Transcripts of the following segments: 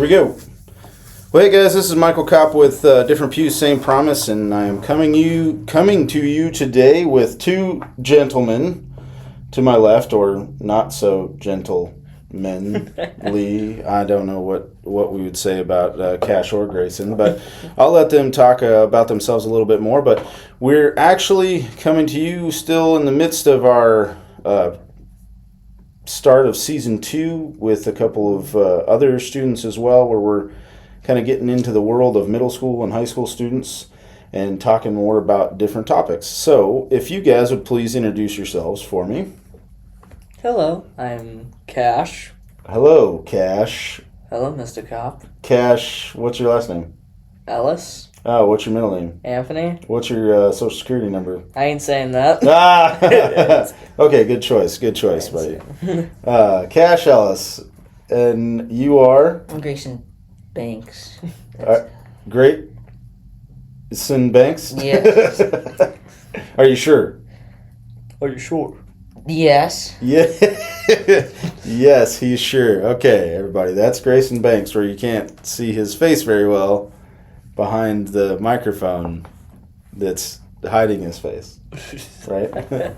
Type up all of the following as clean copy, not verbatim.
we go. Well, hey guys, this is Michael Kopp with Different Pews, Same Promise, and I am coming to you today with two gentlemen to my left, or not so gentlemanly. I don't know what we would say about Cash or Grayson, but I'll let them talk about themselves a little bit more. But we're actually coming to you still in the midst of our start of season 2 with a couple of other students as well, where we're kind of getting into the world of middle school and high school students and talking more about different topics. So if you guys would please introduce yourselves for me. Hello, I'm Cash. Hello, Cash. Hello, Mr. Kopp. Cash, what's your last name? Ellis. Oh, what's your middle name? Anthony. What's your social security number? I ain't saying that. Okay, good choice, buddy. Cash Ellis, and you are? I'm Grayson Banks. Grayson Banks? Yes. Are you sure? Are you sure? Yes. Yeah. Yes, he's sure. Okay, everybody, that's Grayson Banks, where you can't see his face very well behind the microphone that's hiding his face, right?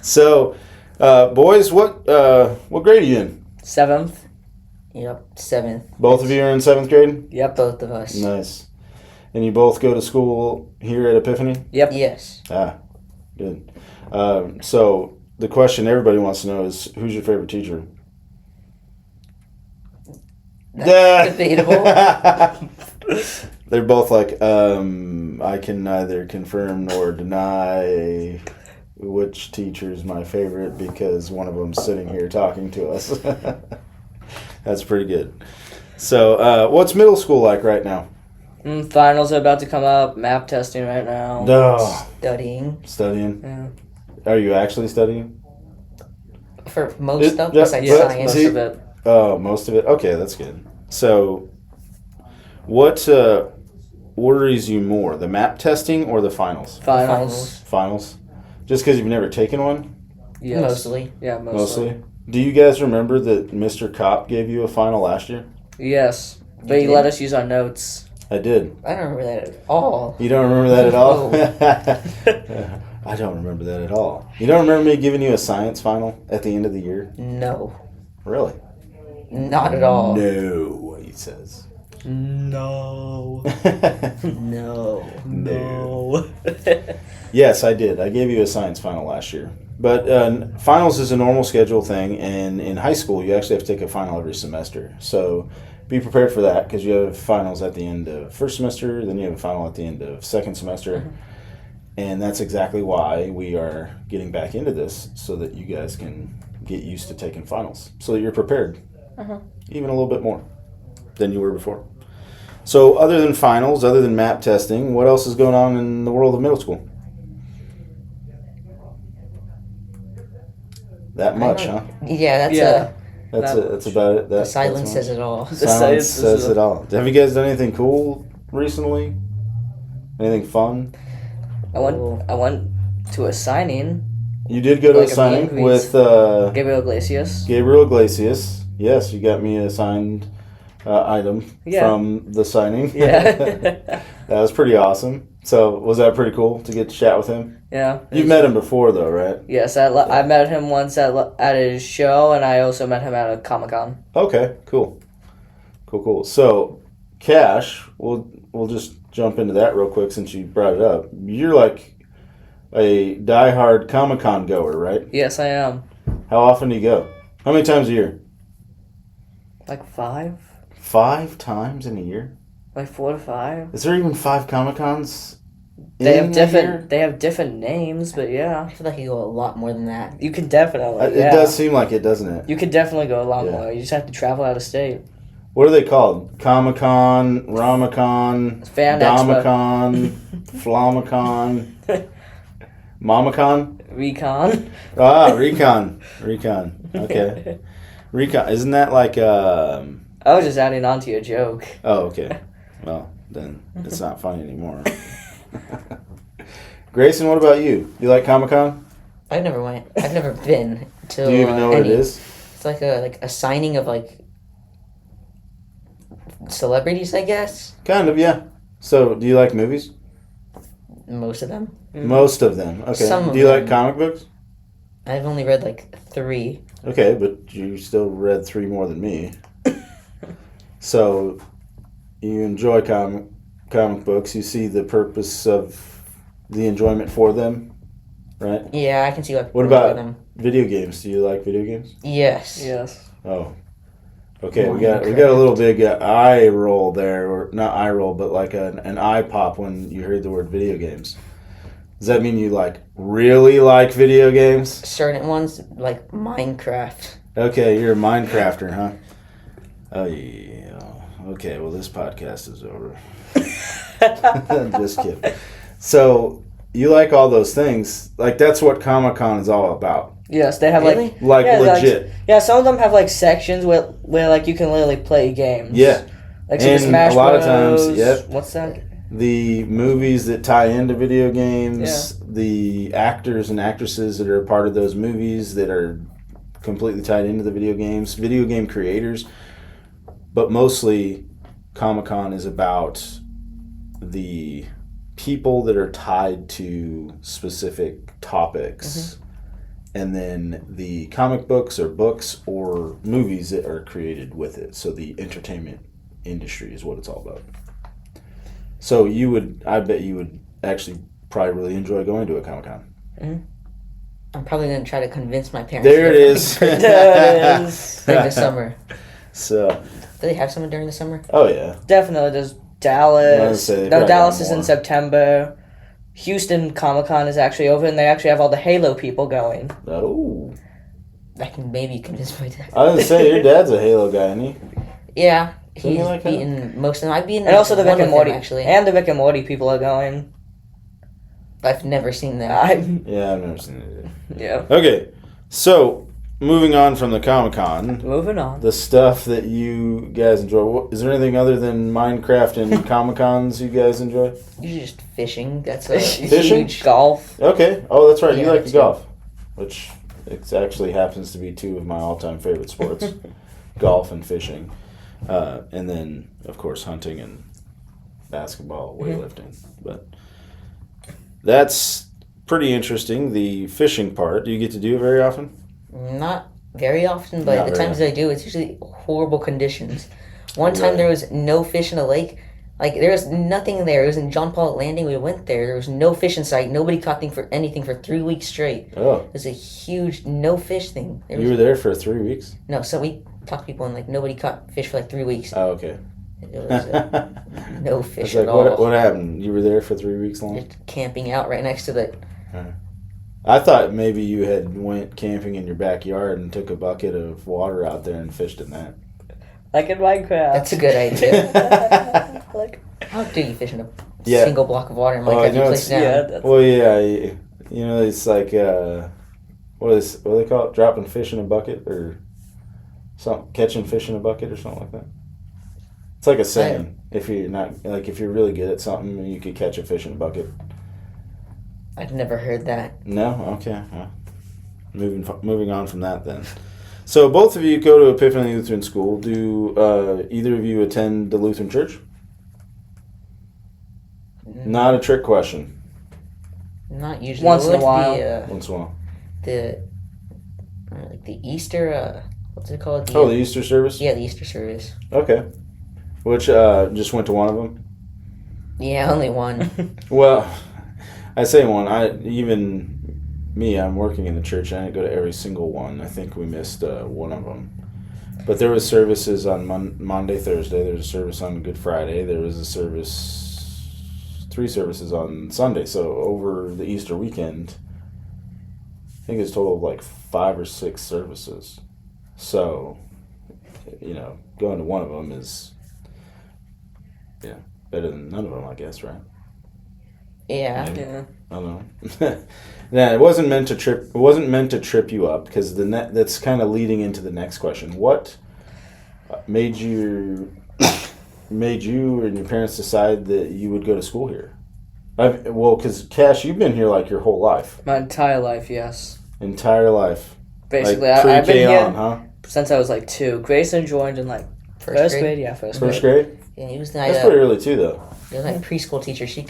So, boys, what grade are you in? 7th. Yep. 7th. Both of you are in 7th grade? Yep. Both of us. Nice. And you both go to school here at Epiphany? Yep. Yes. Good. So the question everybody wants to know is, who's your favorite teacher? That's debatable. They're both like, I can neither confirm nor deny which teacher is my favorite because one of them's sitting here talking to us. That's pretty good. So, what's middle school like right now? Finals are about to come up. Map testing right now. Oh, Studying. studying. Yeah. Are you actually studying? For most stuff, yeah, besides Yeah, science. most of it. Oh, most of it? Okay, that's good. So, what worries you more, the map testing or the finals? Finals. Finals? Just because you've never taken one? Yes. Mostly. Yeah, mostly. Do you guys remember that Mr. Kopp gave you a final last year? Yes. But You he did? let us use our notes. I did. I don't remember that at all. You don't remember that at all? I don't remember that at all. You don't remember me giving you a science final at the end of the year? No. Really? Not at all. No, he says. No. No. No. Yes, I did. I gave you a science final last year. But finals is a normal schedule thing, and in high school, you actually have to take a final every semester. So be prepared for that, because you have finals at the end of first semester, then you have a final at the end of second semester. Mm-hmm. And that's exactly why we are getting back into this, so that you guys can get used to taking finals, so that you're prepared, even a little bit more than you were before. So other than finals, other than map testing, what else is going on in the world of middle school? That much, huh? Yeah, that's Yeah. That's about it. the silence says it all. The silence says it all. Have you guys done anything cool recently? Anything fun? I went to a signing. You did go to Like a a signing meet and with Gabriel Iglesias. Gabriel Iglesias. Yes, you got me a signed item from the signing. Yeah. That was pretty awesome. So was that pretty cool to get to chat with him? Yeah. You've met him before, though, right? Yes, I met him once at his show, and I also met him at a Comic-Con. Okay, cool. So, Cash, we'll just jump into that real quick since you brought it up. You're like a diehard Comic-Con goer, right? Yes, I am. How often do you go? How many times a year? Like 5? 5 times in a year? Like 4 to 5? Is there even 5 Comic-Cons? They have different names, but yeah. I feel like you go a lot more than that. You could definitely, It does seem like it, doesn't it? You could definitely go a lot Yeah. more. You just have to travel out of state. What are they called? Comic-Con, Ramacon, Fan Expo. Damacon, Flamacon, Mamacon? Recon. Recon. Okay. Recon. Isn't that like I was just adding on to your joke. Oh, okay. Well, then it's not funny anymore. Grayson, what about you? You like Comic-Con? I've never went. I've never been to. Do you even know what it is? It's like a signing of like celebrities, I guess. Kind of, yeah. So, do you like movies? Most of them. Most of them. Okay. Some of do you like them. comic books? I've only read like 3. Okay, but you still read 3 more than me. So, you enjoy comic books. You see the purpose of the enjoyment for them, right? Yeah, I can see why people What enjoy about them. video games? Do you like video games? Yes. Yes. Oh. Okay, we got a little big eye roll there, or not eye roll, but like an eye pop when you heard the word video games. Does that mean you like really like video games? Certain ones, like Minecraft. Okay, you're a Minecrafter, huh? Oh yeah. Okay, well this podcast is over. Just kidding. So you like all those things? Like that's what Comic-Con is all about. Yes, they have Really? Like yeah, legit. some of them have like sections where like you can literally play games. Yeah. Like Super And Smash a lot of Bros. times, yep. What's that? The movies that tie into video games, the actors and actresses that are a part of those movies that are completely tied into the video games, video game creators. But mostly, Comic-Con is about the people that are tied to specific topics. And then the comic books or movies that are created with it. So the entertainment industry is what it's all about. So I bet you would actually probably really enjoy going to a Comic-Con. I'm probably going to try to convince my parents. There it to is. There it is. During the summer. So, Do they have someone during the summer? oh yeah. Definitely, there's I was Dallas. gonna say they No, probably Dallas got is in more. September. Houston Comic Con is actually over, and they actually have all the Halo people going. Oh. I can maybe convince my dad. I was gonna say your dad's a Halo guy, isn't he? Yeah, Doesn't he he's like Halo? beaten most of them. I've beaten And also the one Rick and with him, Morty. actually. And the Rick and Morty people are going. I've never seen that. Yeah, I've never seen it either. Yeah. Okay, so moving on from the Comic-Con, Moving on. the stuff that you guys enjoy. Is there anything other than Minecraft and Comic-Cons you guys enjoy? Usually just fishing. That's a Fishing? huge. Golf. Okay. Oh, that's right. You Yeah, like to too. golf, which it actually happens to be 2 of my all-time favorite sports: golf and fishing, and then of course hunting and basketball, weightlifting. But that's pretty interesting. The fishing part. Do you get to do it very often? Not very often, but Not the very times I do, it's usually horrible conditions. One time Right. there was no fish in a lake. Like, there was nothing there. It was in John Paul Landing. We went there. There was no fish in sight. Nobody caught anything for 3 weeks straight. Oh, It was a huge no fish thing. There you was, were there for 3 weeks. no, so we talked to people and, like, nobody caught fish for, like, 3 weeks. Oh, okay. It was no fish It's like, at all. what happened? You were there for 3 weeks long? Just camping out right next to the... I thought maybe you had went camping in your backyard and took a bucket of water out there and fished in that. Like in Minecraft. That's a good idea. Like, How do you fish in a Yeah. single block of water in Oh, I Minecraft? You know place it's- down. yeah, that's, Well, yeah, you know, it's like what do they call it? Dropping fish in a bucket or something? Catching fish in a bucket or something like that. It's like a saying. If you're really good at something, you could catch a fish in a bucket. I've never heard that. No, okay. Well, moving on from that then. So both of you go to Epiphany Lutheran School. Do either of you attend the Lutheran Church? Not a trick question. Not usually. Once in a It would while. be, Once in a while. like the Easter. What's it called? Oh, the Easter service? Yeah, the Easter service. Okay. Which just went to one of them? Yeah, only one. Well, I say one. I'm working in the church. I didn't go to every single one. I think we missed one of them. But there was services on Monday, Thursday. There was a service on Good Friday. There was a service, 3 services on Sunday. So over the Easter weekend, I think it's a total of like 5 or 6 services. So, going to one of them is, better than none of them, I guess, right? Yeah. Maybe. yeah. I don't know. Yeah, it wasn't meant to trip. It wasn't meant to trip you up because that's kind of leading into the next question. What made you and your parents decide that you would go to school here? Because Cash, you've been here like your whole life, My entire life, yes. entire life. Basically, like I've been pre-K here on, huh? since I was like 2. Grayson joined in like First grade, yeah, first First grade. grade? Yeah, he was That's pretty early too, though. He was my preschool teacher. She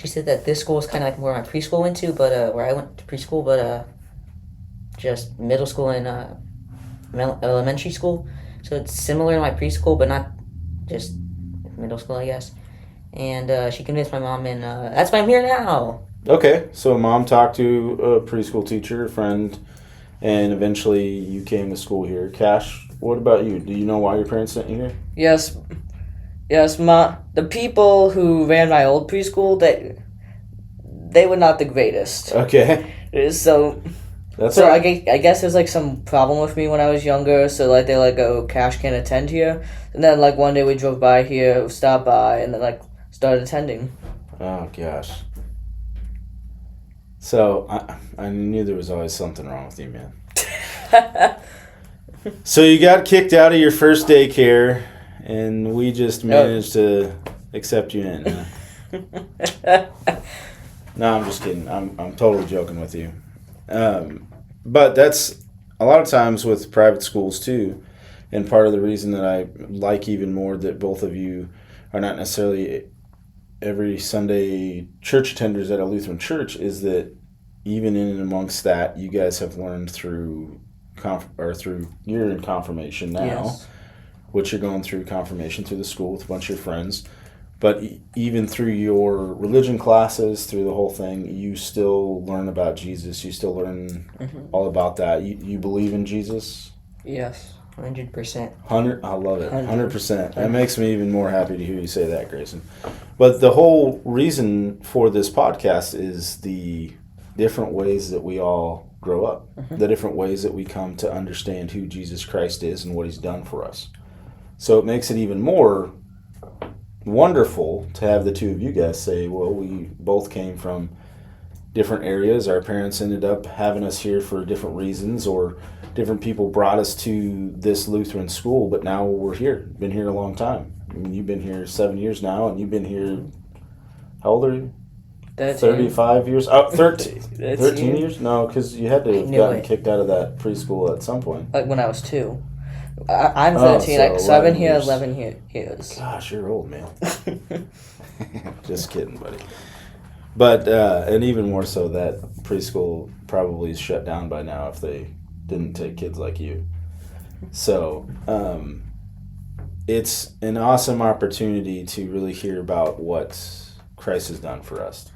said that this school was kind of like where my preschool went to, but where I went to preschool, but just middle school and elementary school. So it's similar to my preschool, but not just middle school, I guess. And she convinced my mom, and that's why I'm here now. Okay, so mom talked to a preschool teacher, a friend, and eventually you came to school here. Cash, what about you? Do you know why your parents sent you here? Yes, the people who ran my old preschool, they were not the greatest. Okay. So That's So all I right. guess there's like some problem with me when I was younger. So like they're like, oh, Cash can't attend here. And then like one day we drove by here, stopped by, and then like started attending. Oh, gosh. So I knew there was always something wrong with you, man. So you got kicked out of your first daycare, and we just managed to accept you in. Huh? No, I'm just kidding. I'm totally joking with you. But that's a lot of times with private schools too, and part of the reason that I like even more that both of you are not necessarily every Sunday church attenders at a Lutheran church is that even in and amongst that, you guys have learned through you're in confirmation now, Yes. which you're going through confirmation through the school with a bunch of your friends. But even through your religion classes, through the whole thing, you still learn about Jesus. You still learn all about that. You believe in Jesus? Yes. 100%. I love it. 100%. That makes me even more happy to hear you say that, Grayson. But the whole reason for this podcast is the different ways that we all grow up, the different ways that we come to understand who Jesus Christ is and what he's done for us. So it makes it even more wonderful to have the two of you guys say, well, we both came from different areas. Our parents ended up having us here for different reasons, or different people brought us to this Lutheran school, but now we're here. Been here a long time. I mean, you've been here 7 years now, and you've been here, how old are you? 35 years? Oh, 13. 13 years? No, because you had to have gotten kicked out of that preschool at some point. Like when I was 2. I'm 13, so I've been here 11 years. Gosh, you're old, man. Just kidding, buddy. But, and even more so, that preschool probably is shut down by now if they didn't take kids like you. So, it's an awesome opportunity to really hear about what Christ has done for us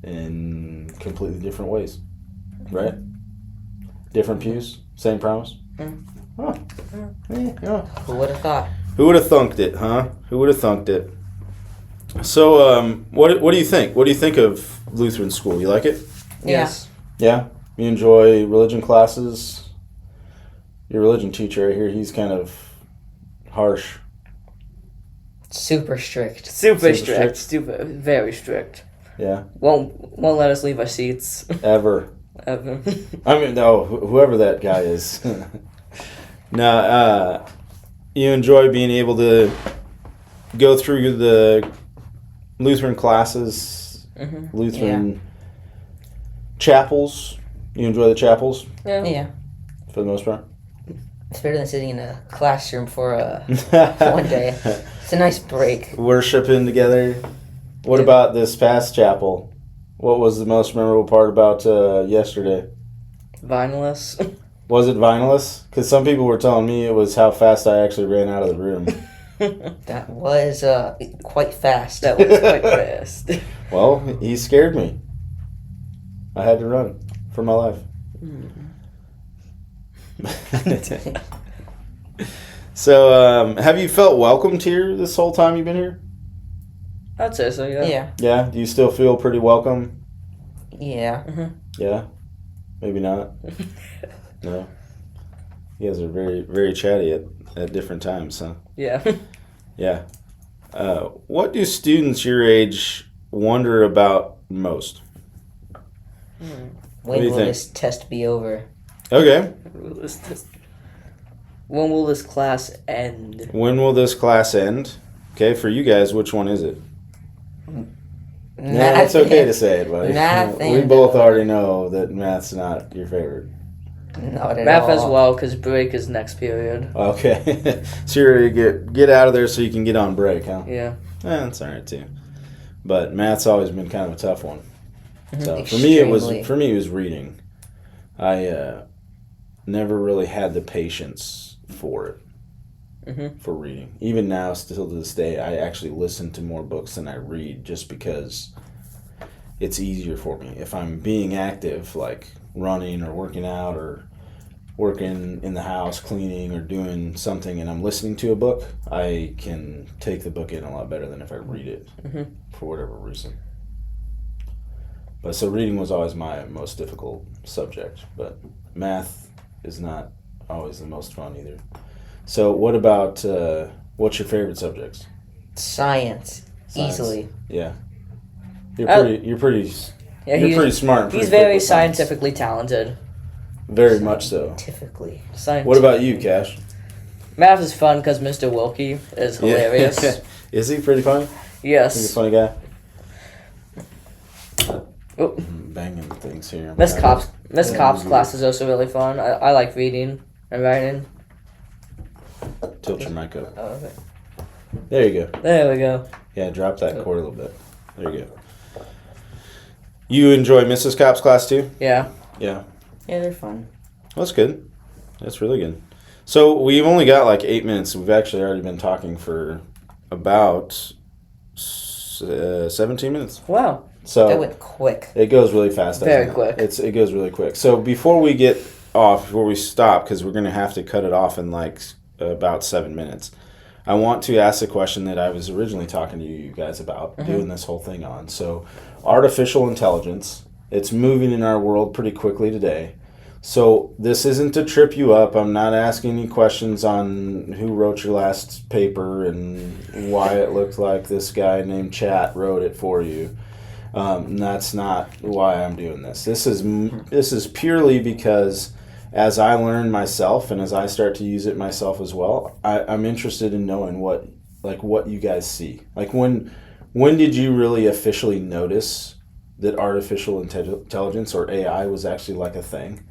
in completely different ways, right? Different pews, same promise. Huh. Yeah. Who would have thought? Who would have thunked it, huh? Who would have thunked it? So, what do you think? What do you think of Lutheran school? You like it? Yes. Yeah? You enjoy religion classes? Your religion teacher right here, he's kind of harsh. Super strict. Super strict. Very strict. Yeah? Won't let us leave our seats. Ever. Ever. I mean, no, whoever that guy is. Now, you enjoy being able to go through the Lutheran classes, Lutheran chapels. You enjoy the chapels? Yeah. For the most part? It's better than sitting in a classroom for one day. It's a nice break. Worshiping together. What about this past chapel? What was the most memorable part about yesterday? Vinyless. Was it vinyless? Because some people were telling me it was how fast I actually ran out of the room. That was quite fast. That was quite fast. Well, he scared me. I had to run for my life. So, have you felt welcomed here this whole time you've been here? I'd say so, yeah. Yeah. Yeah? Do you still feel pretty welcome? Yeah. Yeah? Maybe not? No? You guys are very, very chatty at different times, huh? Yeah. Yeah. What do students your age wonder about most? When do you will think? this test be over? Okay. When will this class end? When will this class end? Okay, for you guys, which one is it? No, it's okay to say it, buddy. Math We and, both already know that math's not your favorite. Not at Math all. as well, because break is next period. Okay. So you're ready to get out of there so you can get on break, huh? Yeah. That's all right too. But math's always been kind of a tough one. So Extremely. for me it was reading. I never really had the patience for it. For reading. Even now, still to this day, I actually listen to more books than I read just because it's easier for me. If I'm being active, like running or working out or working in the house, cleaning or doing something, and I'm listening to a book, I can take the book in a lot better than if I read it for whatever reason. But so reading was always my most difficult subject, but math is not always the most fun either. So what about, what's your favorite subjects? Science. Easily. Yeah. You're pretty smart. And He's pretty very quick with science. scientifically talented. Very much so. Typically. What about you, Cash? Math is fun because Mr. Wilkie is hilarious. Yeah. Is he pretty funny? Yes. He's a funny guy. Oh. Banging things here. Miss Cop's class is also really fun. I like reading and writing. Tilt your mic up. Oh, okay. There you go. There we go. Yeah, drop that cord a little bit. There you go. You enjoy Mrs. Cop's class too? Yeah. Yeah. Yeah, they're fun. That's good. That's really good. So we've only got like 8 minutes. We've actually already been talking for about 17 minutes. Wow. So That went quick. it goes really fast. Very doesn't quick. It goes really quick. So before we get off, before we stop, because we're going to have to cut it off in like about 7 minutes, I want to ask a question that I was originally talking to you guys about doing this whole thing on. So artificial intelligence, it's moving in our world pretty quickly today. So this isn't to trip you up. I'm not asking you questions on who wrote your last paper and why it looked like this guy named Chat wrote it for you. That's not why I'm doing this. This is purely because as I learn myself and as I start to use it myself as well, I'm interested in knowing what you guys see. Like when did you really officially notice that artificial intelligence or AI was actually like a thing?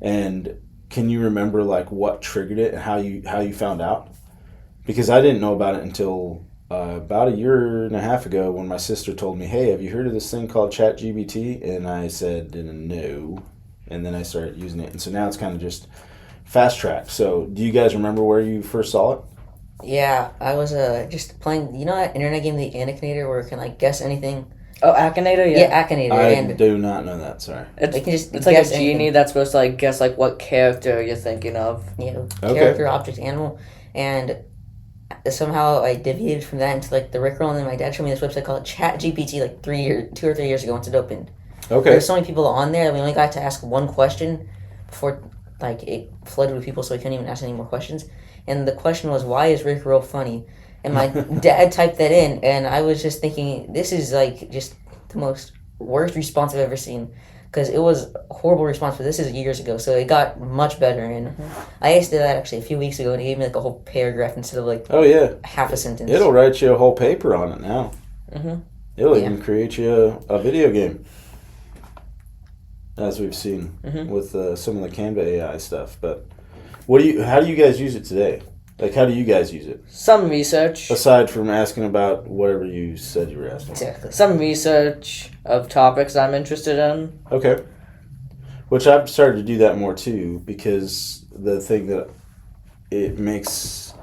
And can you remember like what triggered it and how you found out? Because I didn't know about it until about a year and a half ago when my sister told me, "Hey, have you heard of this thing called ChatGPT?" And I said, "No." And then I started using it. And so now it's kind of just fast tracked. So do you guys remember where you first saw it? Yeah, I was just playing, you know that internet game, the Akinator, where it can like guess anything? Oh, Akinator? Yeah, Akinator. I do not know that, sorry. They can just It's like a guess genie anything. that's supposed to like guess like what character you're thinking of. Okay. Character, object, animal, and somehow I deviated from that into like the Rickroll, and then my dad showed me this website called ChatGPT like 2 or 3 years ago once it opened. Okay. There's so many people on there that we only got to ask one question before like it flooded with people, so we couldn't even ask any more questions. And the question was, "Why is Rickroll funny?" And my dad typed that in, and I was just thinking, this is like just the most worst response I've ever seen, because it was a horrible response, but this is years ago, so it got much better. And I asked it that actually a few weeks ago, and it gave me like a whole paragraph instead of like Oh yeah. half a sentence. It'll write you a whole paper on it now. It'll Yeah. even create you a video game, as we've seen with some of the Canva AI stuff. But how do you guys use it today? Like, how do you guys use it? Some research. Aside from asking about whatever you said you were asking. Exactly. Some research of topics I'm interested in. Okay. Which I've started to do that more too, because the thing that it makes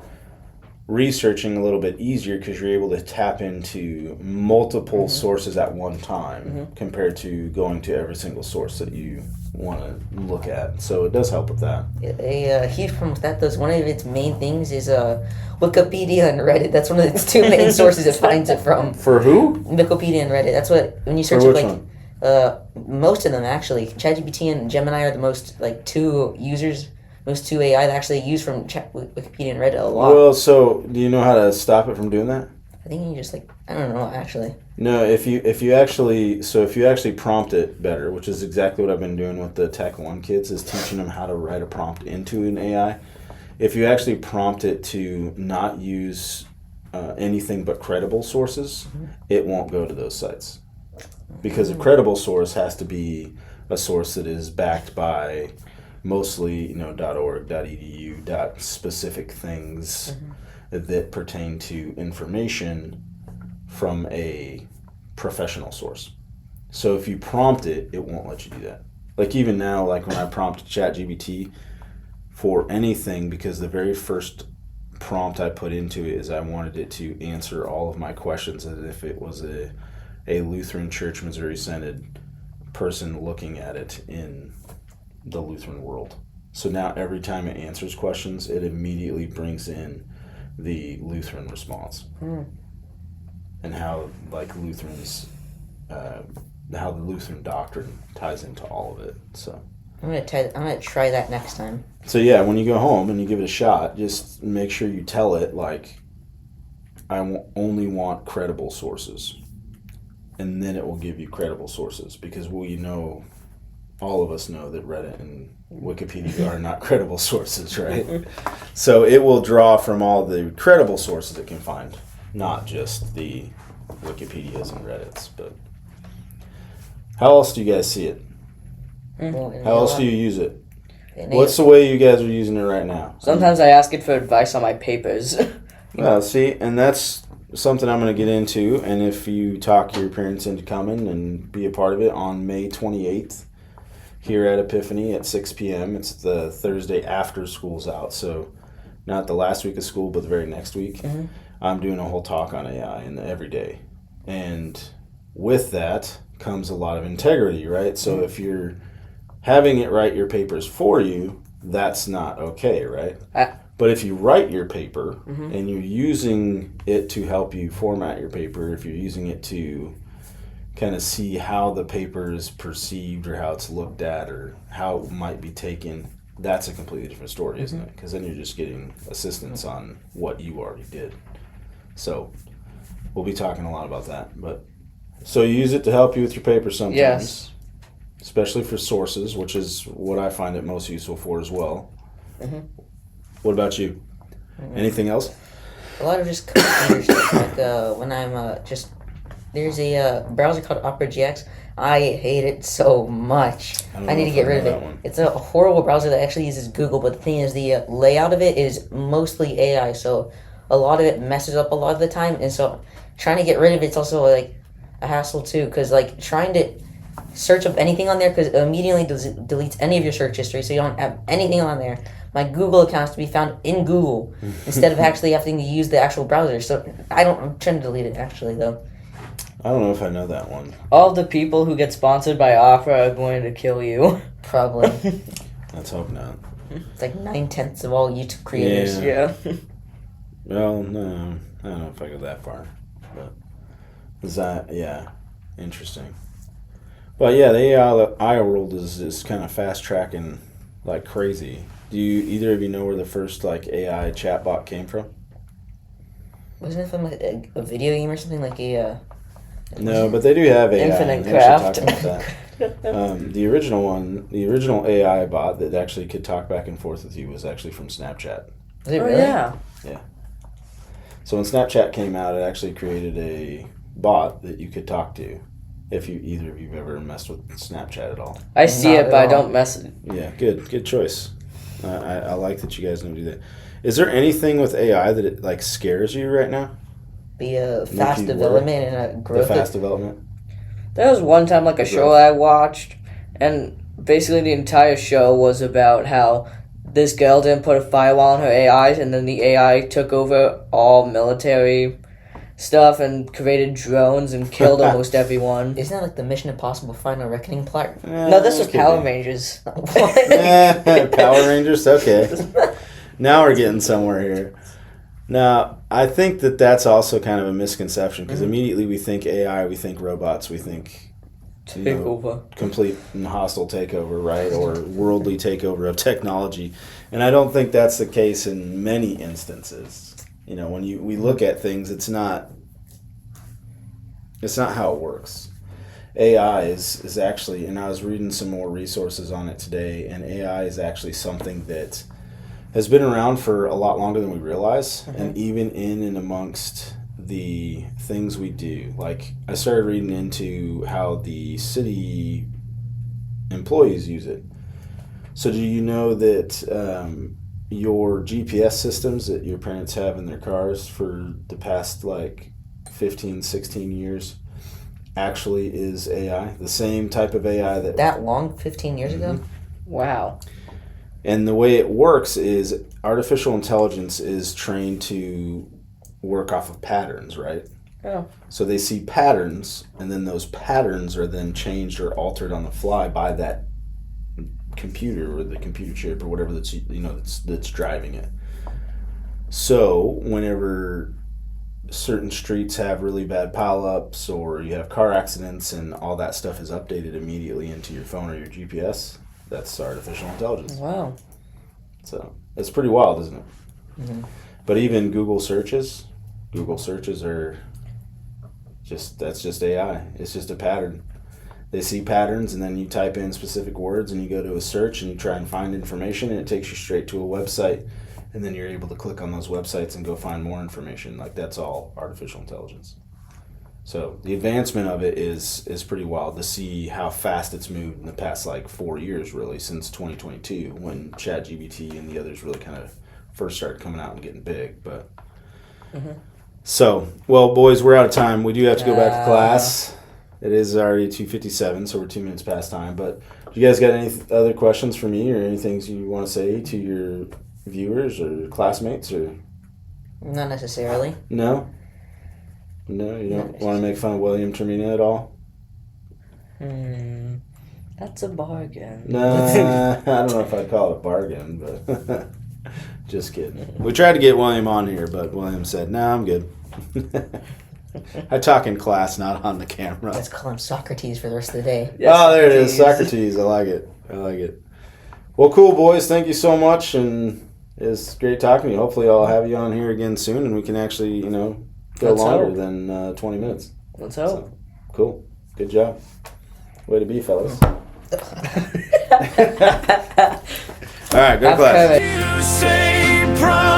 researching a little bit easier because you're able to tap into multiple sources at one time compared to going to every single source that you want to look at. So it does help with that. A huge problem with that, though, is one of its main things is Wikipedia and Reddit. That's one of its two main sources it finds it from. For who? Wikipedia and Reddit. That's what, when you search For up, which like, one? most of them, actually. ChatGPT and Gemini are the most, like, two AI that actually use from Wikipedia and Reddit a lot. Well, so do you know how to stop it from doing that? I think you just, like, I don't know, actually. No, if you actually prompt it better, which is exactly what I've been doing with the Tech 1 kids, is teaching them how to write a prompt into an AI. If you actually prompt it to not use anything but credible sources, it won't go to those sites. Because a credible source has to be a source that is backed by mostly, .org, .edu, specific things that pertain to information from a professional source. So if you prompt it, it won't let you do that. Like even now, like when I prompt ChatGPT for anything, because the very first prompt I put into it is I wanted it to answer all of my questions as if it was a Lutheran Church, Missouri Synod person looking at it in the Lutheran world. So now every time it answers questions, it immediately brings in the Lutheran response and how like Lutherans, how the Lutheran doctrine ties into all of it. So I'm gonna try that next time. So yeah, when you go home and you give it a shot, just make sure you tell it like, I only want credible sources, and then it will give you credible sources, because all of us know that Reddit and Wikipedia are not credible sources, right? So it will draw from all the credible sources it can find, not just the Wikipedias and Reddits. But how else do you guys see it? Well, How else do you use it? in What's the way you guys are using it right now? Sometimes I ask it for advice on my papers. Well, see, and that's something I'm going to get into. And if you talk your parents into coming and be a part of it on May 28th here at Epiphany at 6 p.m., it's the Thursday after school's out. So not the last week of school, but the very next week. I'm doing a whole talk on AI in the everyday. And with that comes a lot of integrity, right? So if you're having it write your papers for you, that's not okay, right? But if you write your paper and you're using it to help you format your paper, if you're using it to kind of see how the paper is perceived or how it's looked at or how it might be taken, that's a completely different story, isn't it? Because then you're just getting assistance on what you already did. So we'll be talking a lot about that. But so you use it to help you with your paper sometimes. Yes. Especially for sources, which is what I find it most useful for as well. What about you? Anything else? A lot of just computer stuff. Like when I'm there's a browser called Opera GX. I hate it so much. I need to get rid of it. It's a horrible browser that actually uses Google, but the thing is, the layout of it is mostly AI, so a lot of it messes up a lot of the time, and so trying to get rid of it's also like a hassle too, because like trying to search up anything on there, because it immediately deletes any of your search history, so you don't have anything on there. My Google account has to be found in Google instead of actually having to use the actual browser. So I'm trying to delete it actually though. I don't know if I know that one. All the people who get sponsored by Opera are going to kill you. Probably. Let's hope not. It's like 9/10 of all YouTube creators. Yeah. Well, no, I don't know if I go that far, but interesting. But yeah, the AI world is kind of fast tracking like crazy. Do either of you know where the first like AI chatbot came from? Wasn't it from like a video game or something like a? No, but they do have AI. Infinite They actually Craft. talk about that. The original AI bot that actually could talk back and forth with you was actually from Snapchat. Was it Oh really? yeah. So when Snapchat came out, it actually created a bot that you could talk to. If either of you've ever messed with Snapchat at all. I see Not it, at but I all. don't mess. Yeah, good choice. I like that you guys don't do that. Is there anything with AI that it like scares you right now? The Make fast you development and The growth. fast development. There was one time like a show I watched, and basically the entire show was about how this girl didn't put a firewall on her AIs, and then the AI took over all military stuff and created drones and killed almost everyone. Isn't that like the Mission Impossible Final Reckoning plot? No, this was could Power be. Rangers. Power Rangers. Okay. Now we're getting somewhere here. Now, I think that's also kind of a misconception, because immediately we think AI, we think robots, we think Takeover. complete and hostile takeover, right? Or worldly takeover of technology. And I don't think that's the case in many instances. When we look at things, it's not how it works. AI is actually, and I was reading some more resources on it today, and AI is actually something that has been around for a lot longer than we realize, and even in and amongst the things we do. Like, I started reading into how the city employees use it. So do you know that your GPS systems that your parents have in their cars for the past like 15, 16 years actually is AI? The same type of AI That long, 15 years ago? Wow. And the way it works is artificial intelligence is trained to work off of patterns, right? Oh. So they see patterns, and then those patterns are then changed or altered on the fly by that computer or the computer chip or whatever that's driving it. So whenever certain streets have really bad pileups or you have car accidents and all that stuff is updated immediately into your phone or your GPS, that's artificial intelligence. Wow. So it's pretty wild, isn't it? Mm-hmm. But even Google searches are that's just AI. It's just a pattern. They see patterns, and then you type in specific words, and you go to a search, and you try and find information, and it takes you straight to a website, and then you're able to click on those websites and go find more information. Like, that's all artificial intelligence. So the advancement of it is pretty wild to see how fast it's moved in the past, like, 4 years, really, since 2022, when ChatGPT and the others really kind of first started coming out and getting big. But So, well, boys, we're out of time. We do have to go back to class. It is already 2:57, so we're 2 minutes past time. But do you guys got any other questions for me or any things you want to say to your viewers or classmates? Or Not necessarily. No? No, you don't want to make fun of William Termina at all? That's a bargain. No, I don't know if I'd call it a bargain, but just kidding. We tried to get William on here, but William said, "No, I'm good." I talk in class, not on the camera. Let's call him Socrates for the rest of the day. Yes, Oh, there it is, Socrates. I like it. Well, cool, boys. Thank you so much, and it's great talking to you. Hopefully, I'll have you on here again soon, and we can actually, go Let's longer hope. than 20 minutes. Let's hope. So, cool. Good job. Way to be, fellas. All right, go to class. Have a- You say pride.